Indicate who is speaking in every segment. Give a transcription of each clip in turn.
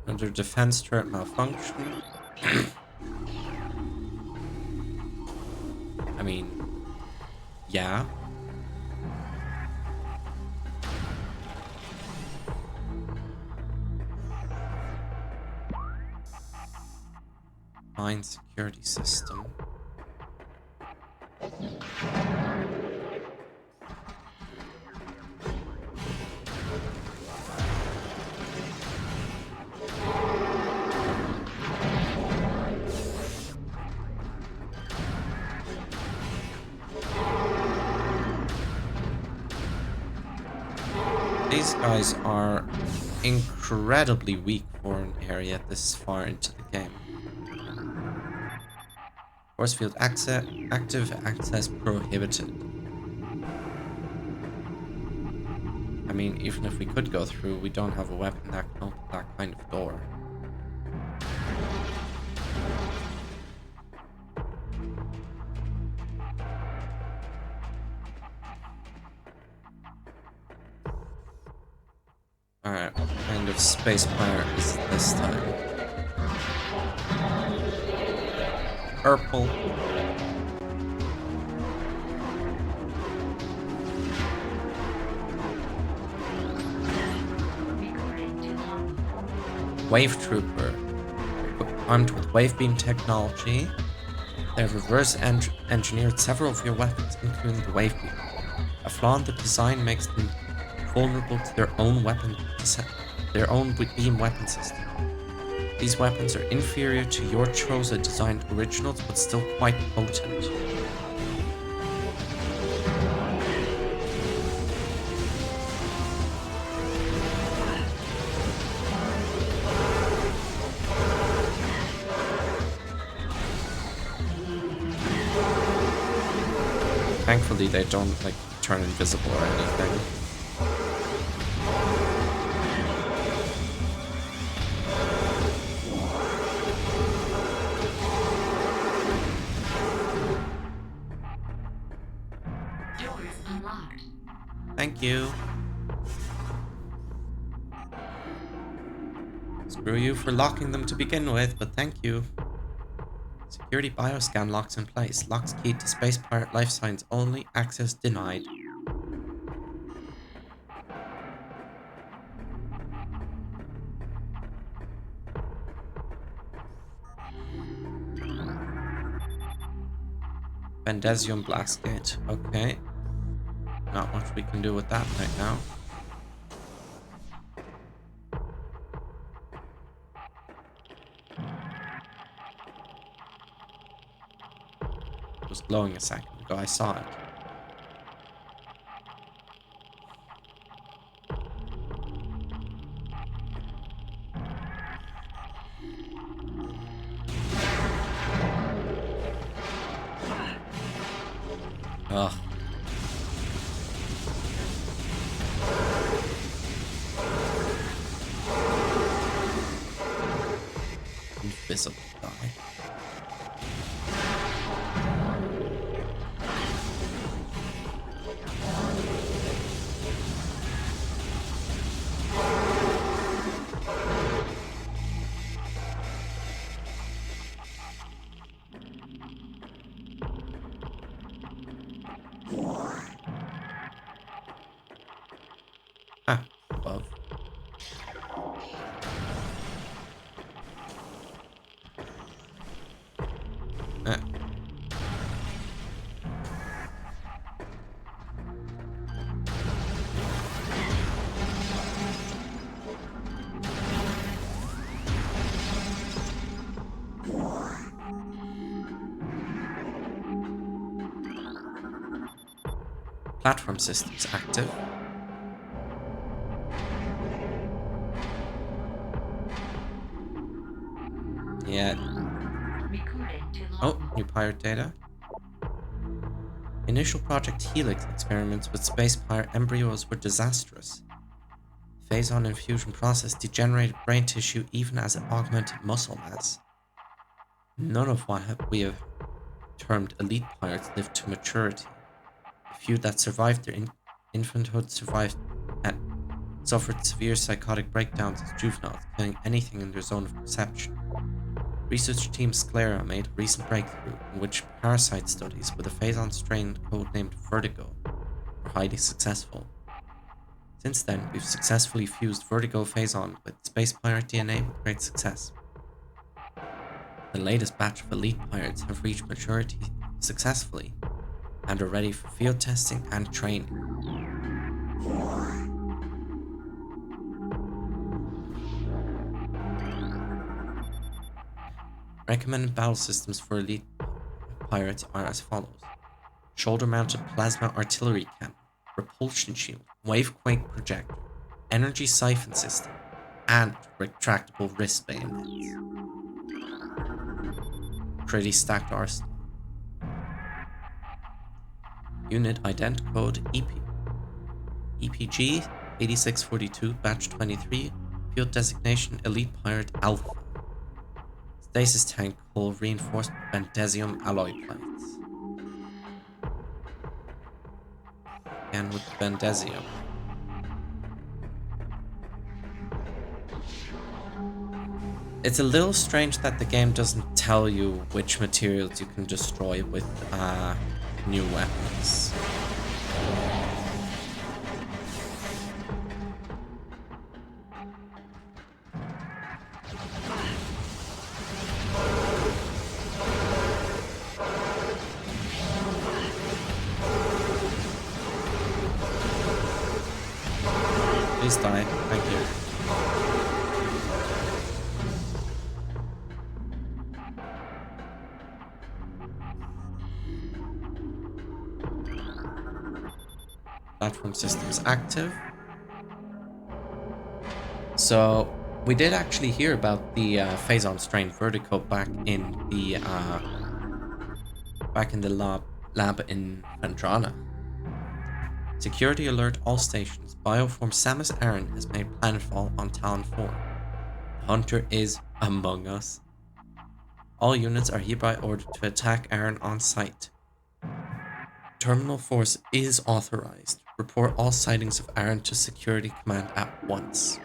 Speaker 1: Under defense turret malfunction. I mean, yeah. Mine security system. These guys are incredibly weak for an area this far into the game. Force field access, active access prohibited. I mean, even if we could go through, we don't have a weapon that can open that kind of door. Alright, what kind of space pirate is it this time? Purple. Wave Trooper. Armed with wave beam technology, they have engineered several of your weapons, including the wave beam. A flaw in the design makes them vulnerable to their own beam weapon system. These weapons are inferior to your Choza designed originals, but still quite potent. Thankfully, they don't like turn invisible or anything. Thank you. Screw you for locking them to begin with, but thank you. Security bioscan locks in place. Locks keyed to space pirate life signs only. Access denied. Bendesium blast gate. Okay. Not much we can do with that right now. It was glowing a second ago. I saw it. Ugh. Invisible guy. Ah, above. Ah. Platform systems active. Yeah. Oh, new pirate data. Initial Project Helix experiments with space pirate embryos were disastrous. Phazon infusion process degenerated brain tissue even as it augmented muscle mass. None of what we have termed elite pirates lived to maturity. The few that survived their infanthood survived at suffered severe psychotic breakdowns as juveniles, killing anything in their zone of perception. Research team Sclera made a recent breakthrough in which parasite studies with a Phazon strain codenamed Vertigo were highly successful. Since then, we've successfully fused Vertigo Phazon with space pirate DNA with great success. The latest batch of elite pirates have reached maturity successfully and are ready for field testing and training. Recommended battle systems for elite pirates are as follows: shoulder-mounted plasma artillery cannon, repulsion shield, wavequake projector, energy siphon system, and retractable wrist bayonets. Pretty stacked arsenal. Unit ident code EPG 8642 batch 23, field designation Elite Pirate Alpha. Stasis tank hull reinforced with bendesium alloy plates. Again with the bendesium. It's a little strange that the game doesn't tell you which materials you can destroy with new weapons. Please die, thank you. Platform systems active. So we did actually hear about the Phazon strain Vertigo back in the lab in Vandrana. Security alert all stations. Bioform Samus Aran has made planetfall on Talon 4. The hunter is among us. All units are hereby ordered to attack Aran on sight. Terminal force is authorized. Report all sightings of Aran to Security Command at once.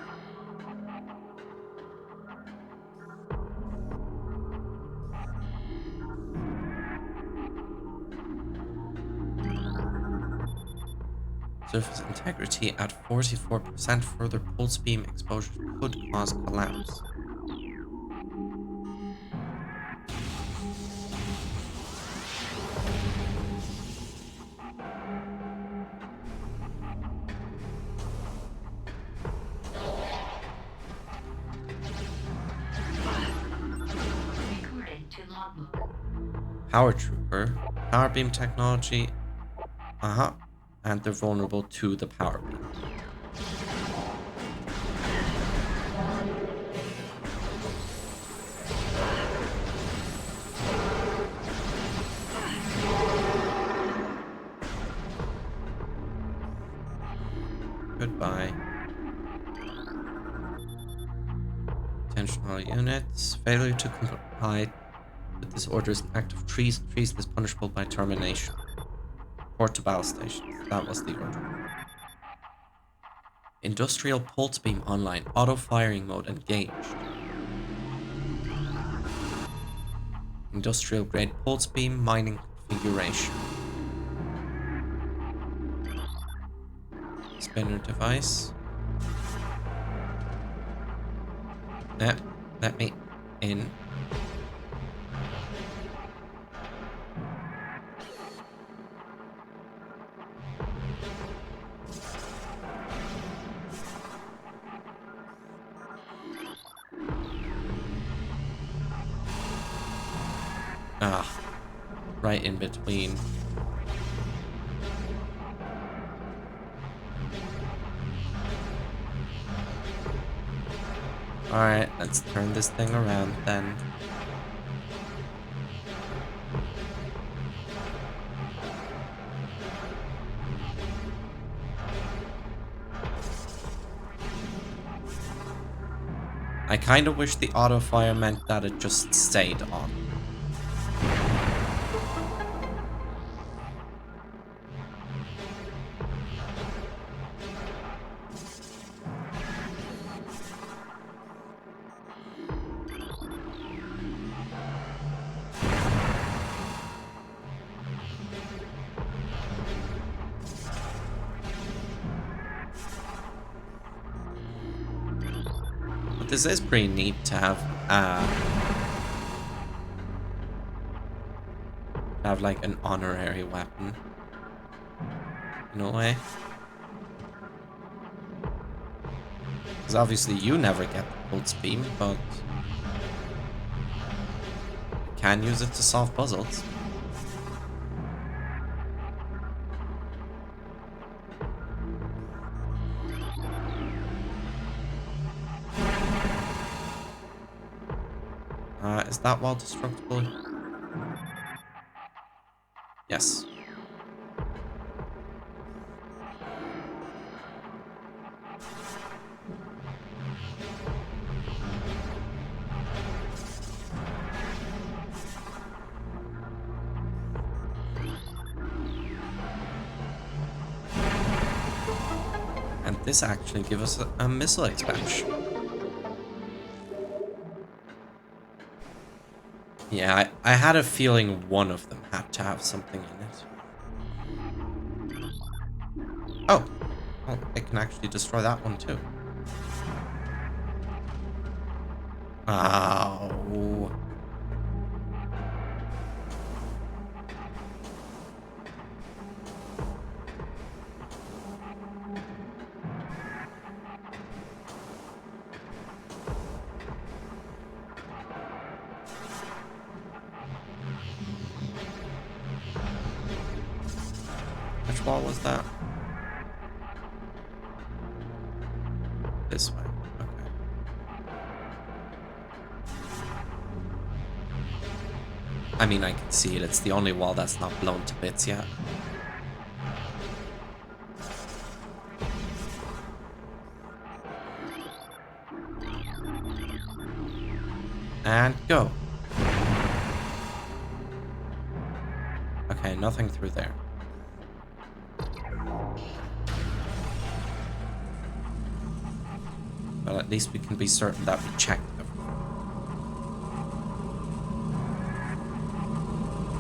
Speaker 1: Surface integrity at 44%. Further pulse beam exposure could cause collapse. Power Trooper, power beam technology, and they're vulnerable to the power beam. Goodbye. Intentional units. Failure to comply with this order is an act of treason. Treason is punishable by termination. Report to battle stations. That was the order. Industrial pulse beam online. Auto firing mode engaged. Industrial grade pulse beam mining configuration. Spinner device. Let me in. Right in between. Alright, let's turn this thing around then. I kinda wish the auto fire meant that it just stayed on. But this is pretty neat to have like an honorary weapon. In a way. Because obviously you never get the pulse beam, but you can use it to solve puzzles. Is that wall destructible? Yes. And this actually gives us a missile expansion. Yeah, I had a feeling one of them had to have something in it. Oh, well, I can actually destroy that one too. Oh. Which wall was that? This way. Okay. I mean, I can see it. It's the only wall that's not blown to bits yet. And go. Okay, nothing through there. Well, at least we can be certain that we checked everything.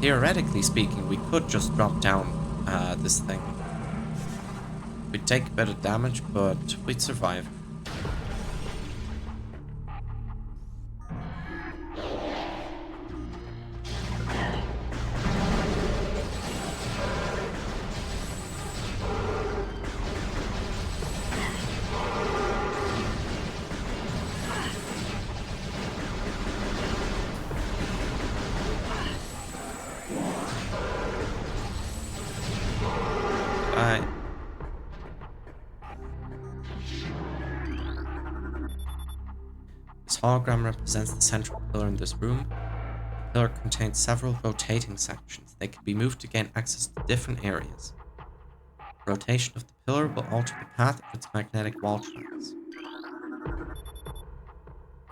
Speaker 1: Theoretically speaking, we could just drop down this thing. We'd take a bit of damage, but we'd survive. This hologram represents the central pillar in this room. The pillar contains several rotating sections. They can be moved to gain access to different areas. Rotation of the pillar will alter the path of its magnetic wall tracks.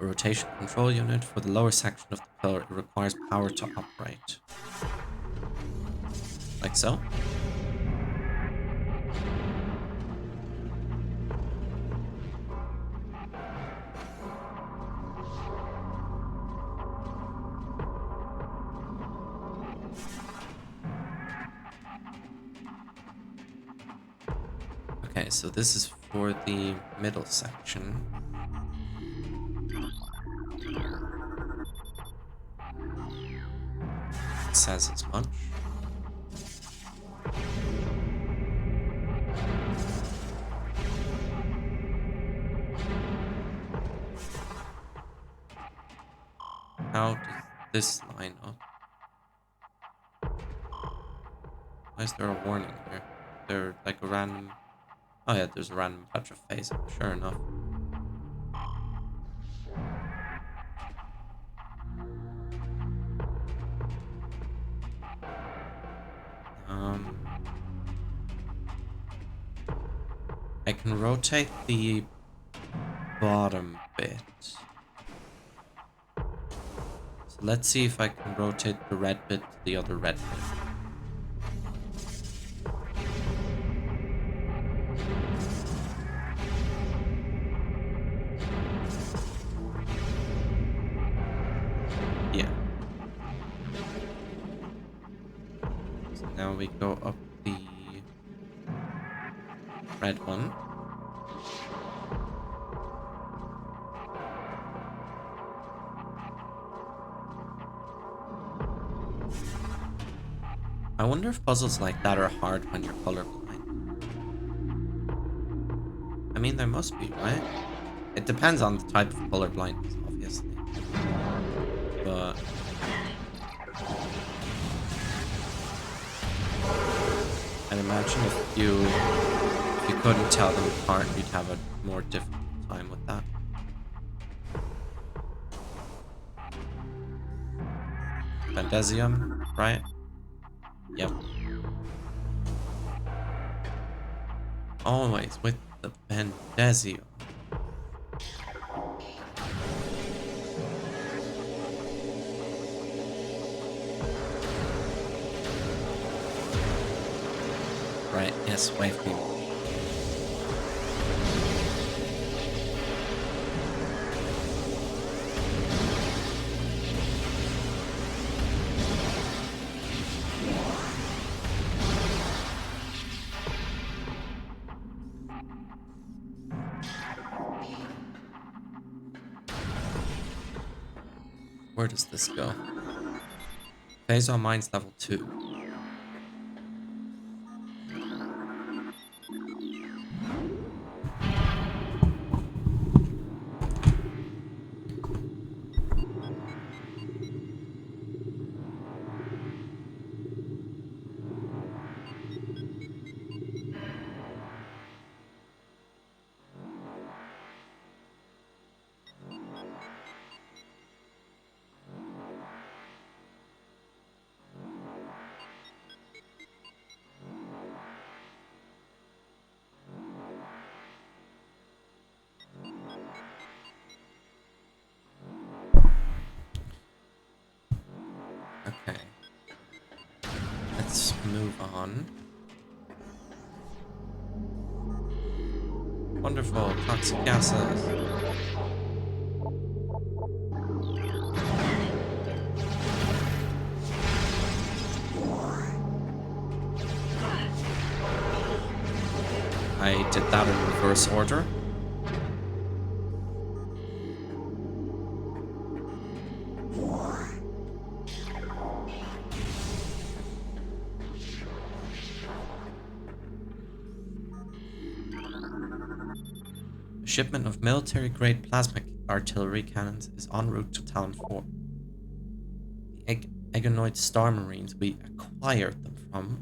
Speaker 1: A rotation control unit for the lower section of the pillar. It requires power to operate. Like so. Okay, so this is for the middle section. It says as much. How does this line up? Why is there a warning here? There like a random... Oh yeah, there's a random patch of phase, sure enough. I can rotate the bottom bit. So let's see if I can rotate the red bit to the other red bit. Yeah. So now we go up the red one. I wonder if puzzles like that are hard when you're colorblind. I mean, there must be, right? It depends on the type of colorblindness, obviously. But I'd imagine if you couldn't tell them apart, you'd have a more difficult time with that. Fantasium, right? Yep. Always with the Fantasium. Right, yes, wave beam. Where does this go? Phazon Mines level 2. Okay. Let's move on. Wonderful, toxic gases. I did that in reverse order. A shipment of military-grade plasma artillery cannons is en route to Talon 4. The Eggonoid Star Marines we acquired them from,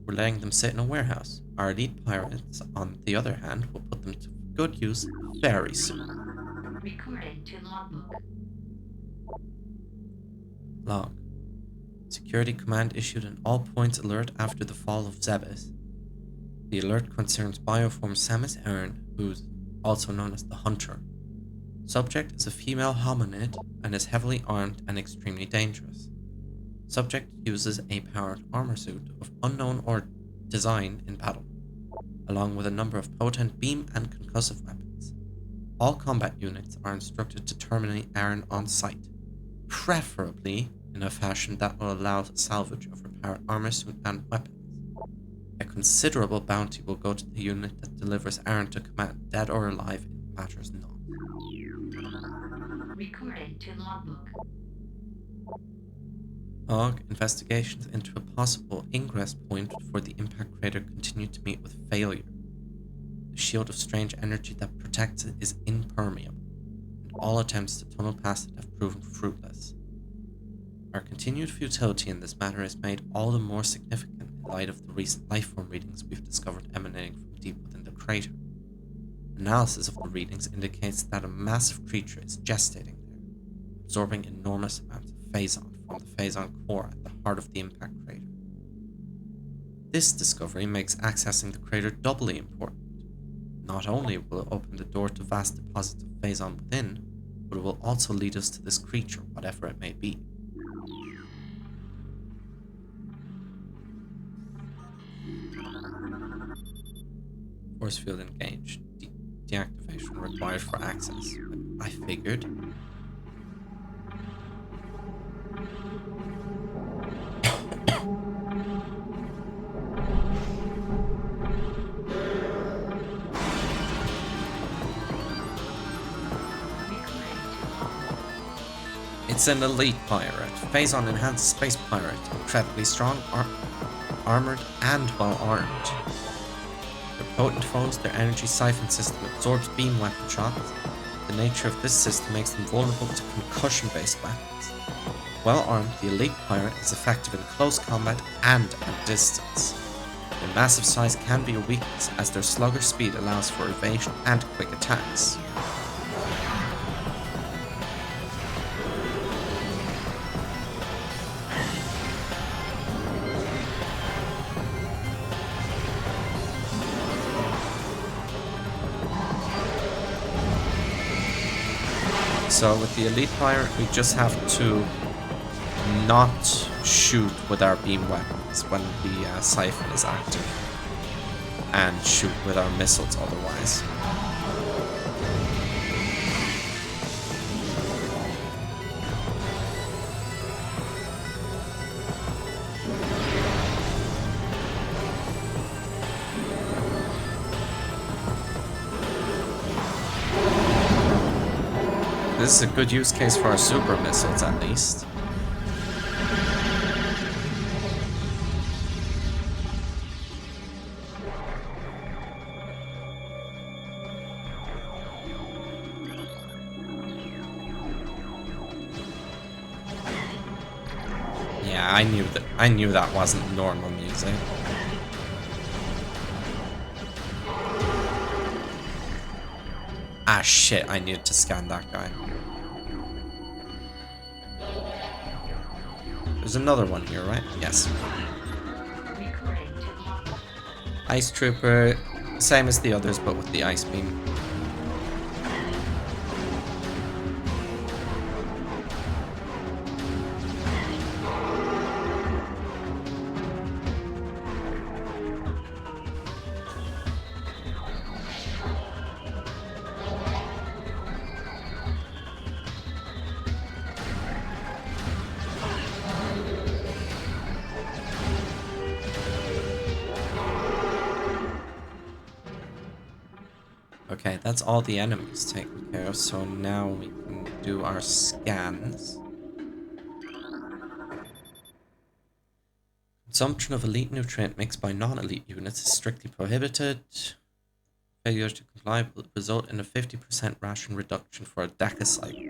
Speaker 1: we're letting them sit in a warehouse. Our elite pirates, on the other hand, will put them to good use very soon.
Speaker 2: Recording to logbook.
Speaker 1: Log. Security Command issued an all-points alert after the fall of Zebes. The alert concerns bioform Samus Aran, who's also known as the Hunter. Subject is a female hominid and is heavily armed and extremely dangerous. Subject uses a powered armor suit of unknown or design in battle, along with a number of potent beam and concussive weapons. All combat units are instructed to terminate Aran on sight, preferably in a fashion that will allow salvage of her powered armor suit and weapons. A considerable bounty will go to the unit that delivers Aran to command, dead or alive, it matters not.
Speaker 2: Recording to logbook.
Speaker 1: Log. Investigations into a possible ingress point for the impact crater continue to meet with failure. The shield of strange energy that protects it is impermeable, and all attempts to tunnel past it have proven fruitless. Our continued futility in this matter is made all the more significant in light of the recent lifeform readings we've discovered emanating from deep within the crater. Analysis of the readings indicates that a massive creature is gestating there, absorbing enormous amounts of Phazon from the Phazon core at the heart of the impact crater. This discovery makes accessing the crater doubly important. Not only will it open the door to vast deposits of Phazon within, but it will also lead us to this creature, whatever it may be. Force field engaged. Deactivation required for access. I figured. It's an elite pirate. Phazon enhanced space pirate. Incredibly strong armored and well armed. They're potent foes, their energy siphon system absorbs beam weapon shots. The nature of this system makes them vulnerable to concussion-based weapons. Well armed, the elite pirate is effective in close combat and at distance. Their massive size can be a weakness as their sluggish speed allows for evasion and quick attacks. So with the elite pirate, we just have to not shoot with our beam weapons when the siphon is active, and shoot with our missiles otherwise. This is a good use case for our super missiles, at least. Yeah, I knew that wasn't normal music. Ah shit, I needed to scan that guy. There's another one here, right? Yes. Ice Trooper, same as the others, but with the ice beam. Okay, that's all the enemies taken care of, so now we can do our scans. Consumption of elite nutrient mix by non-elite units is strictly prohibited. Failure to comply will result in a 50% ration reduction for a decacycle.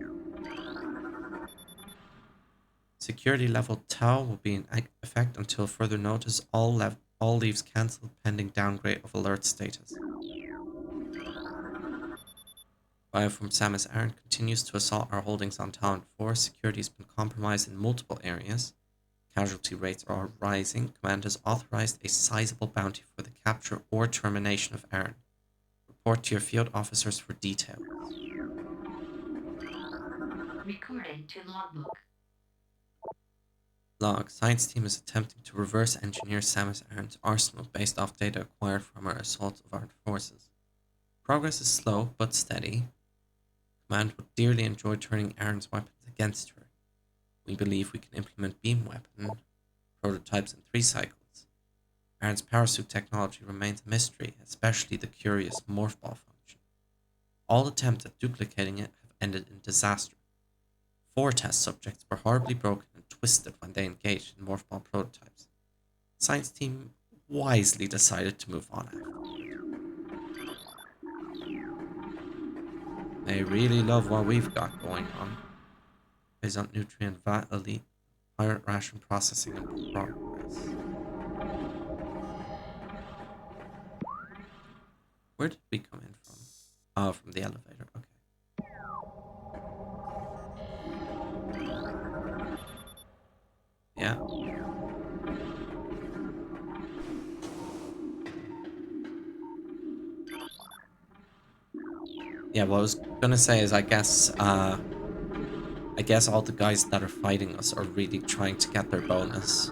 Speaker 1: Security level Tau will be in effect until further notice. All leaves cancelled pending downgrade of alert status. Bioform Samus Aran continues to assault our holdings on Talon 4. Security has been compromised in multiple areas. Casualty rates are rising. Command has authorized a sizable bounty for the capture or termination of Aran. Report to your field officers for details.
Speaker 2: Recording to logbook.
Speaker 1: Log. Science team is attempting to reverse engineer Samus Aran's arsenal based off data acquired from our assault of armed forces. Progress is slow but steady. Command would dearly enjoy turning Aran's weapons against her. We believe we can implement beam weapon prototypes in 3 cycles. Aran's parasuit technology remains a mystery, especially the curious morph ball function. All attempts at duplicating it have ended in disaster. 4 test subjects were horribly broken and twisted when they engaged in morph ball prototypes. The science team wisely decided to move on after. They really love what we've got going on. Phazon nutrient vat elite pirate ration processing in progress. Where did we come in from? Oh, from the elevator. Okay. Yeah. Yeah, what I was gonna say is I guess all the guys that are fighting us are really trying to get their bonus.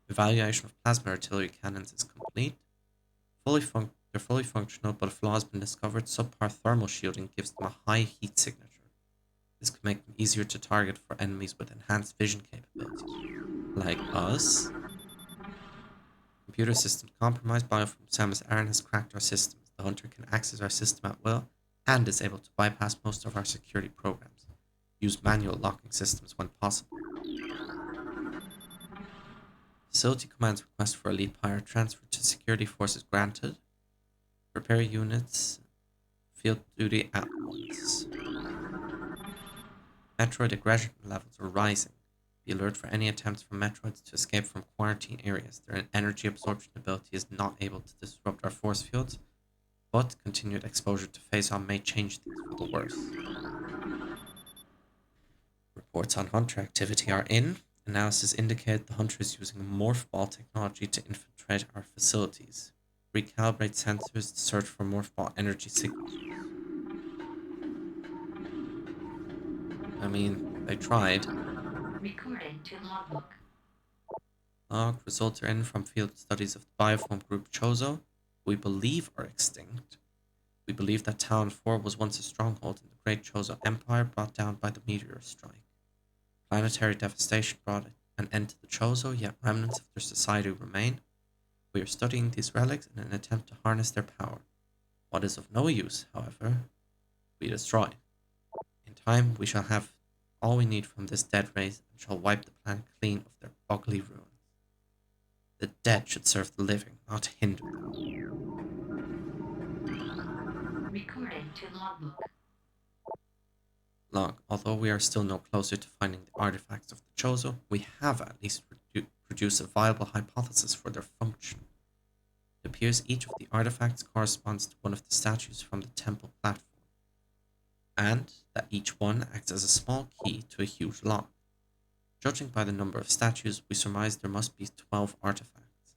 Speaker 1: Evaluation of plasma artillery cannons is complete. They're fully functional, but a flaw has been discovered. Subpar thermal shielding gives them a high heat signature. This can make them easier to target for enemies with enhanced vision capabilities, like us. Computer system compromised. Bioform Samus Aran has cracked our systems. The hunter can access our system at will and is able to bypass most of our security programs. Use manual locking systems when possible. Facility commands request for elite pirate transfer to security forces granted. Prepare units. Field duty at once. Metroid aggression levels are rising. Be alert for any attempts from Metroids to escape from quarantine areas. Their energy absorption ability is not able to disrupt our force fields, but continued exposure to Phazon may change things for the worse. Reports on hunter activity are in. Analysis indicated the hunter is using morph ball technology to infiltrate our facilities. Recalibrate sensors to search for morph ball energy signatures. I mean, they tried.
Speaker 2: Recording to logbook.
Speaker 1: Log results are in from field studies of the bioform group Chozo, we believe are extinct. We believe that Talon 4 was once a stronghold in the Great Chozo Empire brought down by the meteor strike. Planetary devastation brought an end to the Chozo, yet remnants of their society remain. We are studying these relics in an attempt to harness their power. What is of no use, however, we destroy. In time, we shall have all we need from this dead race and shall wipe the planet clean of their ugly ruins. The dead should serve the living, not hinder them.
Speaker 2: Recording to logbook.
Speaker 1: Log, although we are still no closer to finding the artifacts of the Chozo, we have at least produced a viable hypothesis for their function. It appears each of the artifacts corresponds to one of the statues from the temple platform, and that each one acts as a small key to a huge lock. Judging by the number of statues, we surmise there must be 12 artifacts.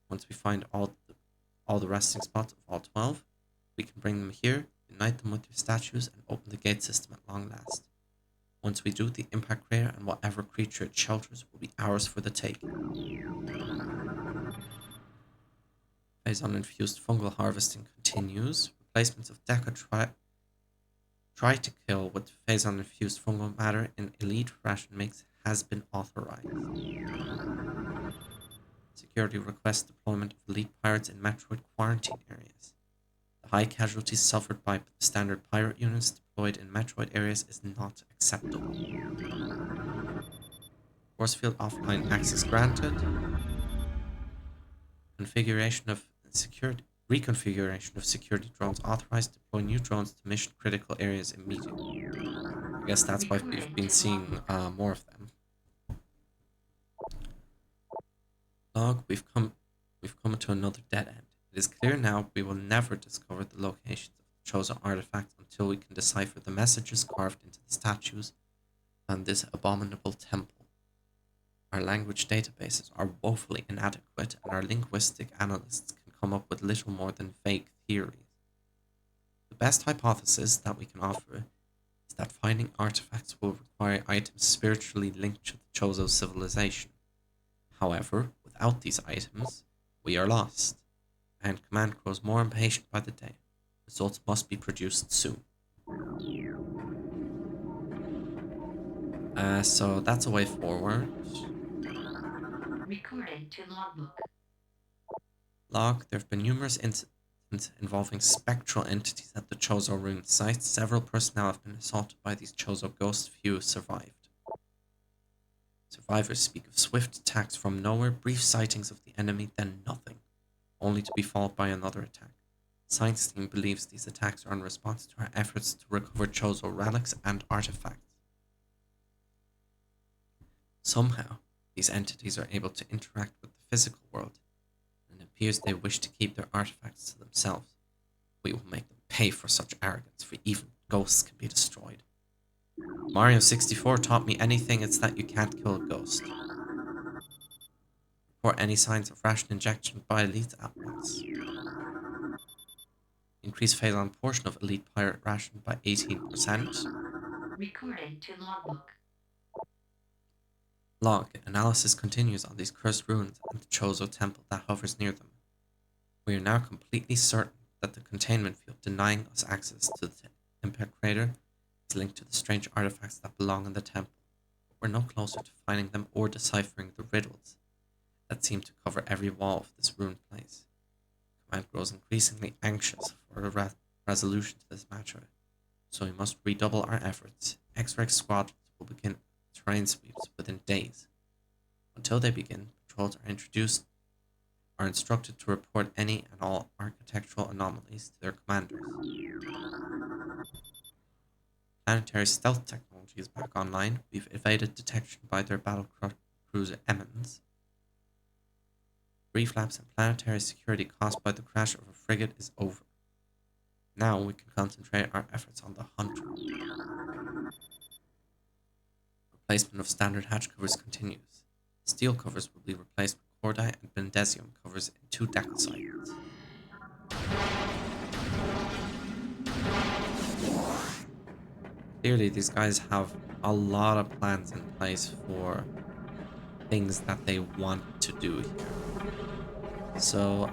Speaker 1: Once we find all the resting spots of all 12, we can bring them here, unite them with your statues, and open the gate system at long last. Once we do, the impact crater and whatever creature it shelters will be ours for the taking. Phazon infused fungal harvesting continues. Replacements of Deca try to kill with Phazon infused fungal matter in elite ration mix has been authorized. Security requests deployment of elite pirates in Metroid quarantine areas. The high casualties suffered by the standard pirate units deployed in Metroid areas is not acceptable. Force field offline access granted. Configuration of security Reconfiguration of security drones authorized. Deploy new drones to mission critical areas immediately. I guess that's why we've been seeing more of them. Log, we've come to another dead end. It is clear now we will never discover the locations of the chosen artifacts until we can decipher the messages carved into the statues and this abominable temple. Our language databases are woefully inadequate, and our linguistic analysts can come up with little more than vague theories. The best hypothesis that we can offer is that finding artifacts will require items spiritually linked to the Chozo civilization. However, without these items, we are lost, and Command grows more impatient by the day. Results must be produced soon. So that's a way forward.
Speaker 2: Recording to logbook.
Speaker 1: Log, there have been numerous incidents involving spectral entities at the Chozo ruined site. Several personnel have been assaulted by these Chozo ghosts. Few survived. Survivors speak of swift attacks from nowhere, brief sightings of the enemy, then nothing, only to be followed by another attack. Science team believes these attacks are in response to our efforts to recover Chozo relics and artifacts. Somehow, these entities are able to interact with the physical world, and it appears they wish to keep their artifacts to themselves. We will make them pay for such arrogance, for even ghosts can be destroyed. Mario 64 taught me anything, it's that you can't kill a ghost. Report any signs of ration injection by elites at once. Increase Phazon portion of elite pirate ration by 18%.
Speaker 2: Recording to logbook.
Speaker 1: Log, analysis continues on these cursed ruins and the Chozo temple that hovers near them. We are now completely certain that the containment field denying us access to the impact crater is linked to the strange artifacts that belong in the temple, but we're no closer to finding them or deciphering the riddles that seem to cover every wall of this ruined place. Command grows increasingly anxious for a resolution to this matter, so we must redouble our efforts. X-ray squads will begin terrain sweeps within days. Until they begin, patrols are instructed to report any and all architectural anomalies to their commanders. Planetary stealth technology is back online. We've evaded detection by their battle cruiser Emmons. Brief lapse in planetary security caused by the crash of a frigate is over. Now we can concentrate our efforts on the Hunter. Replacement of standard hatch covers continues. Steel covers will be replaced with cordite and bendesium covers in 2 decacycles. Clearly, these guys have a lot of plans in place for things that they want to do here. So,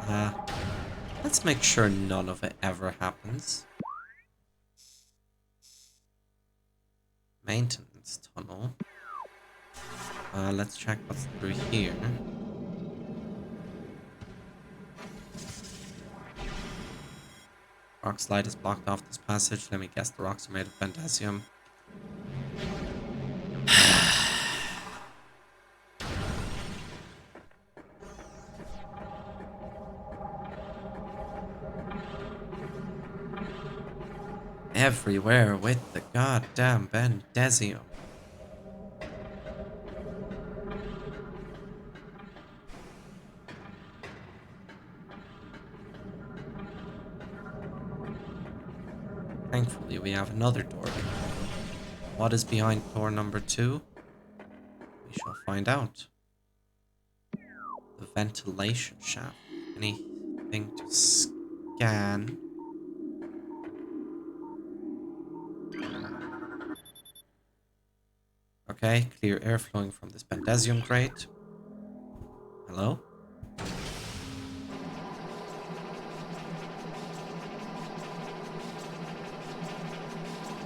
Speaker 1: let's make sure none of it ever happens. Maintenance tunnel. Let's check what's through here. Rock slide is blocked off this passage. Let me guess, the rocks are made of bendesium. Everywhere with the goddamn bendesium. Thankfully, we have another door. What is behind door number 2? We shall find out. The ventilation shaft. Anything to scan? Okay, clear air flowing from this bendesium crate. Hello?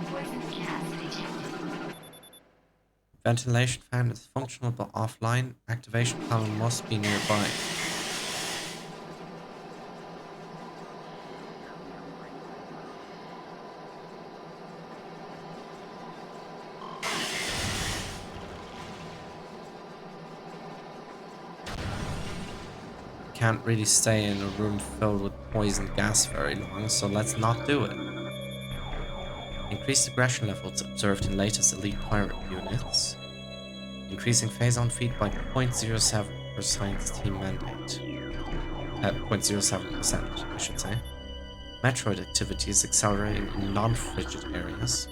Speaker 2: Poison gas detected.
Speaker 1: Ventilation fan is functional but offline. Activation panel must be nearby. Can't really stay in a room filled with poison gas very long, so let's not do it. Increased aggression levels observed in latest elite pirate units. Increasing Phazon feed by 0.07 per science team mandate. 0.07%, I should say. Metroid activity is accelerating in non-frigid areas.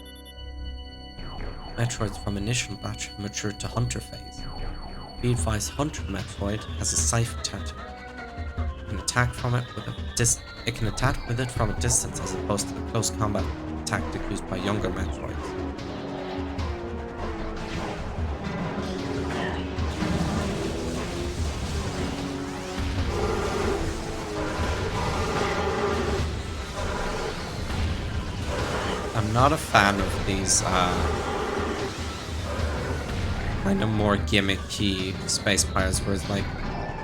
Speaker 1: Metroids from initial batch have matured to Hunter phase. Be advised, Hunter Metroid has a siphon tattoo. It can attack with it from a distance as opposed to the close combat tactic used by younger Metroids. I'm not a fan of these kind of more gimmicky space pirates where it's like,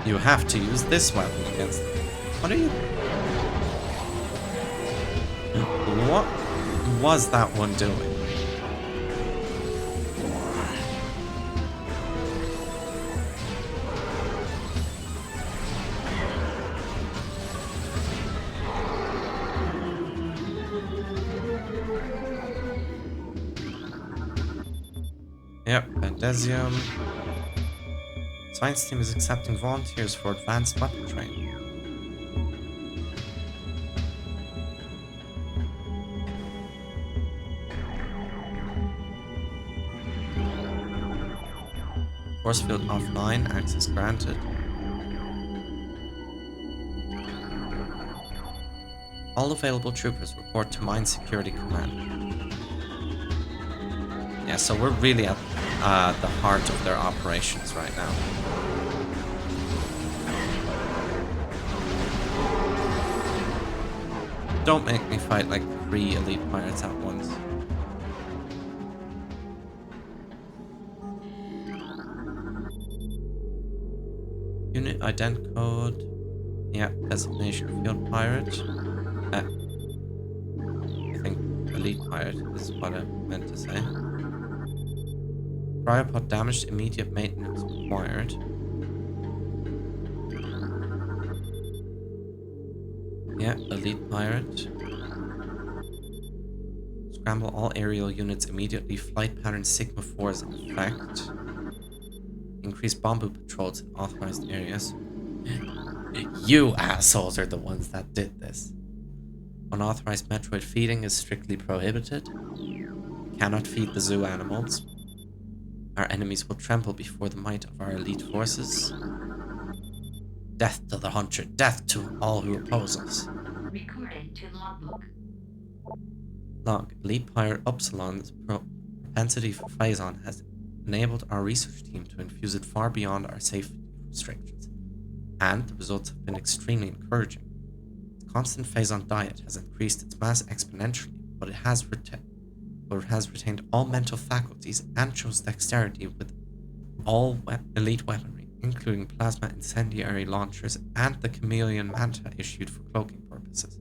Speaker 1: you have to use this weapon against them. What are you... What was that one doing? Yep, bendesium. Science team is accepting volunteers for advanced weapon training. Force field offline, access granted. All available troopers report to Mine Security Command. Yeah, so we're really at the heart of their operations right now. Don't make me fight like 3 elite pirates at once. Unit ident code. Yeah, designation field pirate. I think elite pirate is what I meant to say. Cryopod damaged, immediate maintenance required. Yeah, elite pirate. Scramble all aerial units immediately. Flight pattern Sigma 4 is in effect. Increase bomb patrols in authorized areas. You assholes are the ones that did this. Unauthorized Metroid feeding is strictly prohibited. We cannot feed the zoo animals. Our enemies will tremble before the might of our elite forces. Death to the hunter, death to all who oppose us.
Speaker 2: Recording to logbook.
Speaker 1: Log, elite pirate Upsilon's propensity for Phazon has enabled our research team to infuse it far beyond our safety restrictions, and the results have been extremely encouraging. The constant Phazon diet has increased its mass exponentially, but it has retained all mental faculties and shows dexterity with all elite weaponry, including plasma incendiary launchers and the chameleon manta issued for cloaking purposes.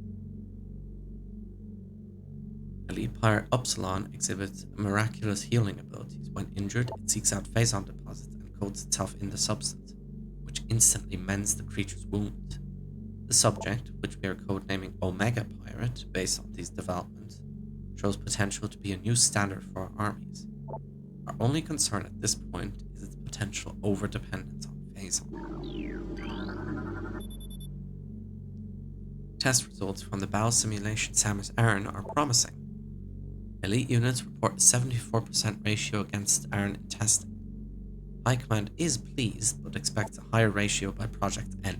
Speaker 1: Elite pirate Upsilon exhibits miraculous healing abilities. When injured, it seeks out Phazon deposits and coats itself in the substance, which instantly mends the creature's wounds. The subject, which we are codenaming Omega Pirate based on these developments, shows potential to be a new standard for our armies. Our only concern at this point is its potential overdependence on Phazon. Test results from the battle simulation Samus Aran are promising. Elite units report a 74% ratio against Aran in testing. High Command is pleased, but expects a higher ratio by Project End.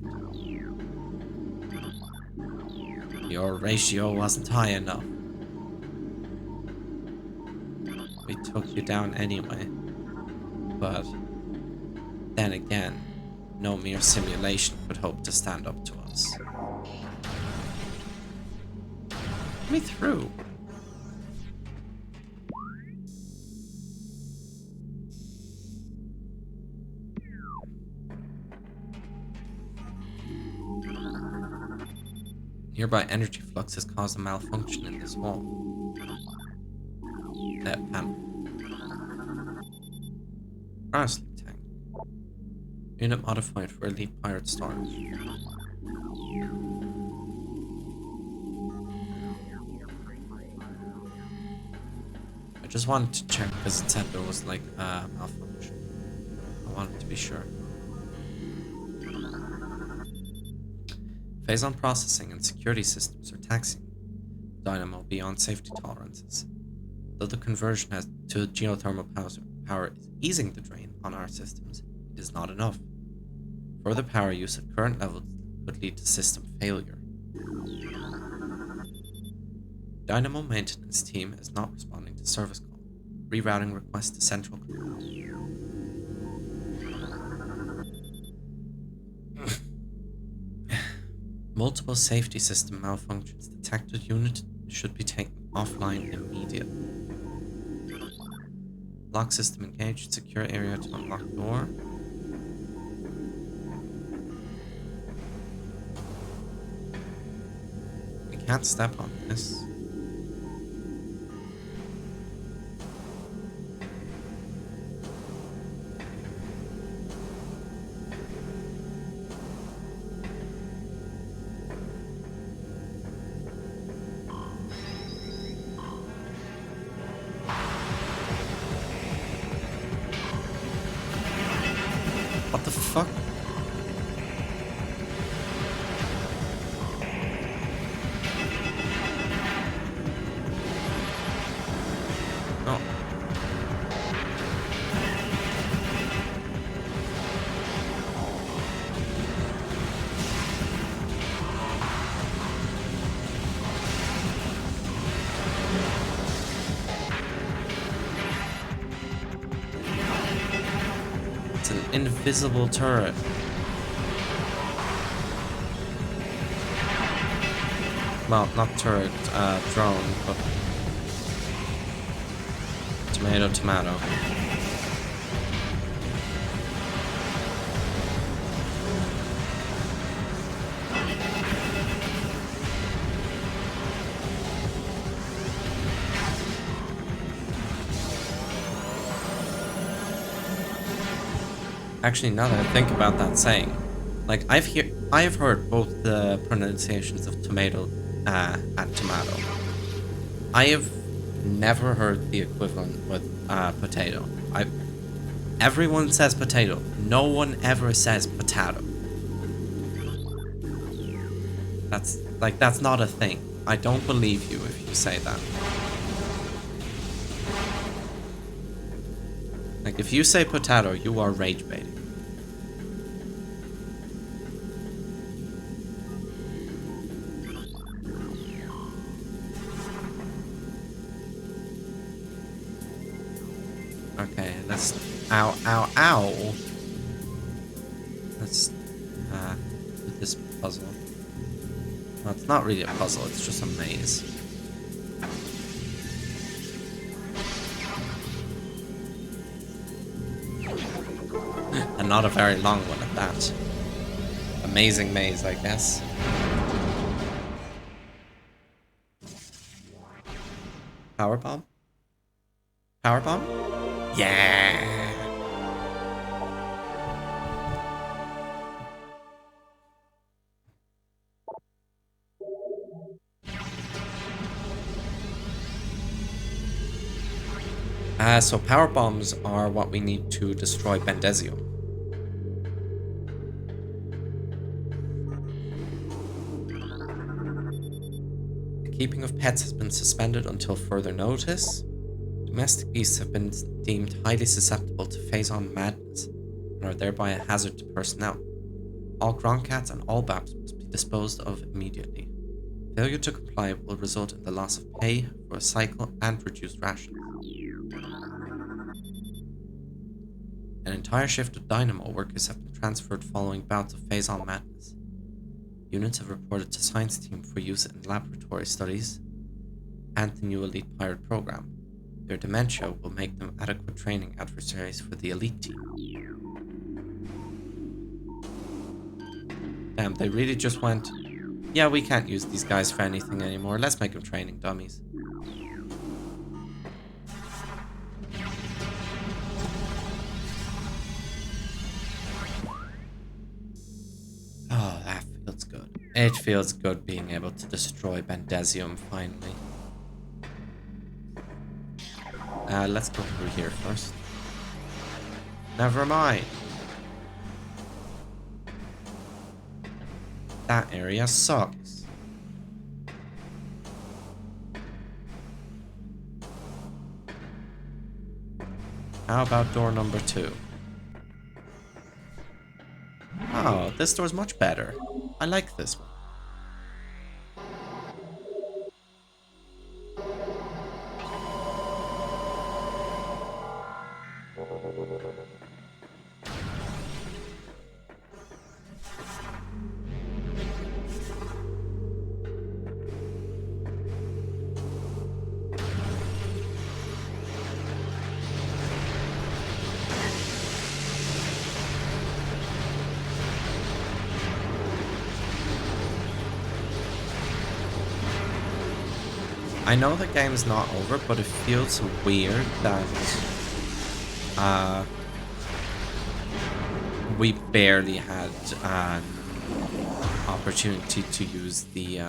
Speaker 1: Your ratio wasn't high enough. We took you down anyway. But then again, no mere simulation could hope to stand up to us. Let me through. Nearby energy flux has caused a malfunction in this wall. That panel. Honestly, tank. Unit modified for elite pirate storage. I just wanted to check because it said there was like a malfunction. I wanted to be sure. Phazon processing and security systems are taxing Dynamo beyond safety tolerances. Though the conversion to geothermal power is easing the drain on our systems, it is not enough. Further power use at current levels could lead to system failure. Dynamo maintenance team is not responding to service call. Rerouting request to central command. Multiple safety system malfunctions detected. Unit should be taken offline immediately. Lock system engaged. Secure area to unlock door. We can't step on this. What the fuck? Oh. It's an invisible turret. Well, not turret, drone, but tomato, tomato. Actually, now that I think about that saying, like, I've I have heard both the pronunciations of tomato and tomato. I have never heard the equivalent with potato. Everyone says potato. No one ever says potato. That's not a thing. I don't believe you if you say that. Like, if you say potato, you are rage baiting. Okay, let's... Ow, ow, ow! Let's, do this puzzle. Well, it's not really a puzzle, it's just a maze. And not a very long one at that. Amazing maze, I guess. Power bomb? Power bomb? Yeah! So power bombs are what we need to destroy Bendezium. The keeping of pets has been suspended until further notice. Domestic beasts have been deemed highly susceptible to Phazon madness and are thereby a hazard to personnel. All ground cats and all babs must be disposed of immediately. Failure to comply will result in the loss of pay for a cycle and reduced rations. An entire shift of Dynamo workers have been transferred following bouts of Phazon madness. Units have reported to science team for use in laboratory studies and the new elite pirate program. Their dementia will make them adequate training adversaries for the elite team. Damn, they really just went, yeah, we can't use these guys for anything anymore. Let's make them training dummies. Oh, that feels good. It feels good being able to destroy Bendezium finally. Let's go through here first. Never mind. That area sucks. How about door number 2? Oh, this door's much better. I like this one. I know the game's not over, but it feels weird that we barely had an opportunity to use the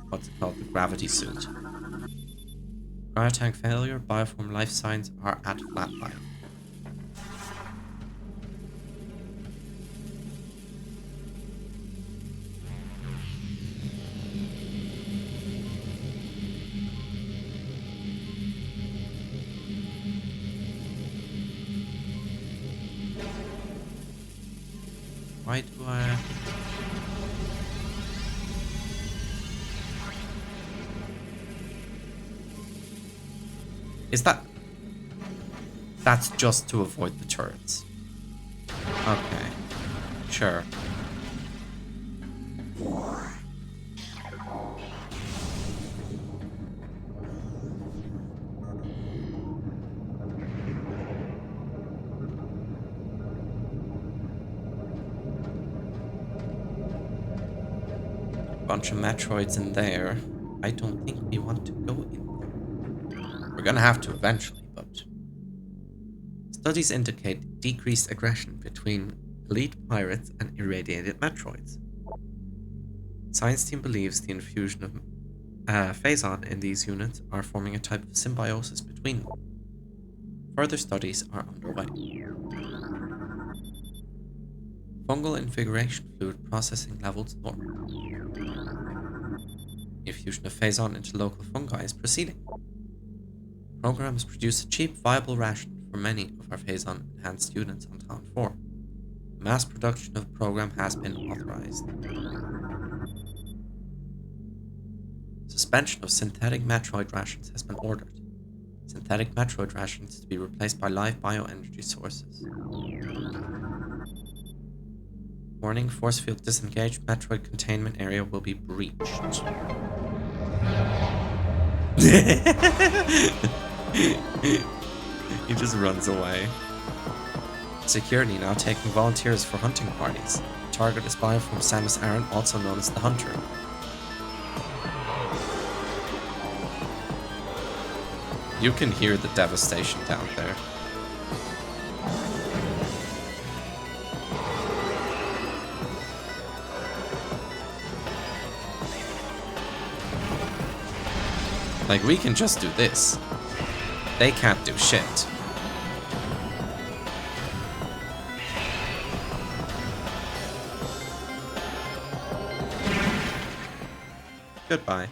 Speaker 1: what's it called, the gravity suit. Cryotank failure, bioform life signs are at flatline. Why do I... Is that... That's just to avoid the turrets. Okay. Sure. Bunch of Metroids in there. I don't think we want to go in there. We're gonna have to eventually, but... Studies indicate decreased aggression between elite pirates, and irradiated Metroids. Science team believes the infusion of Phazon in these units are forming a type of symbiosis between them. Further studies are underway. Fungal invigoration fluid processing levels normal. The infusion of Phazon into local fungi is proceeding. The program has produced a cheap, viable ration for many of our Phazon enhanced units on Town 4. Mass production of the program has been authorized. Suspension of synthetic Metroid rations has been ordered. Synthetic Metroid rations to be replaced by live bioenergy sources. Warning, force field disengaged, Metroid containment area will be breached. He just runs away. Security now taking volunteers for hunting parties. Target is biofilm Samus Aran, also known as the Hunter. You can hear the devastation down there. Like, we can just do this. They can't do shit. Goodbye.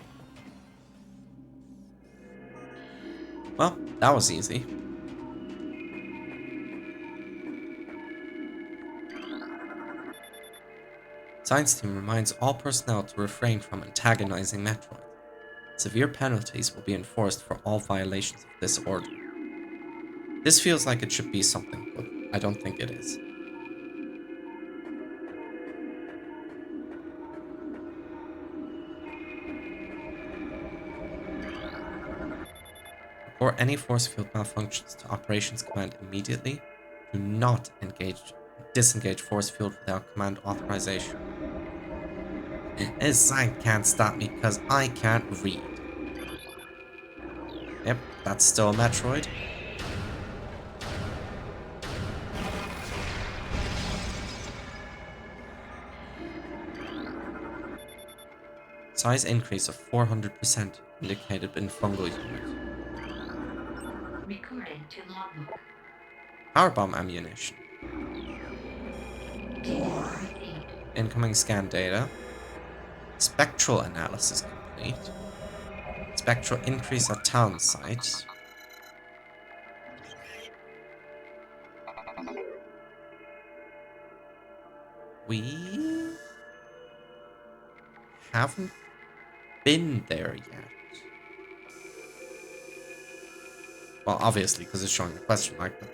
Speaker 1: Well, that was easy. Science team reminds all personnel to refrain from antagonizing Metroid. Severe penalties will be enforced for all violations of this order. This feels like it should be something, but I don't think it is. Report any force field malfunctions to Operations Command immediately. Do not disengage force field without command authorization. This sign can't stop me because I can't read. Yep, that's still a Metroid. Size increase of 400% indicated in fungal unit.
Speaker 2: Recorded to logbook.
Speaker 1: Powerbomb ammunition.
Speaker 2: Data received.
Speaker 1: Incoming scan data. Spectral analysis complete. Spectral increase at town site. We haven't been there yet. Well, obviously, because it's showing the question mark, but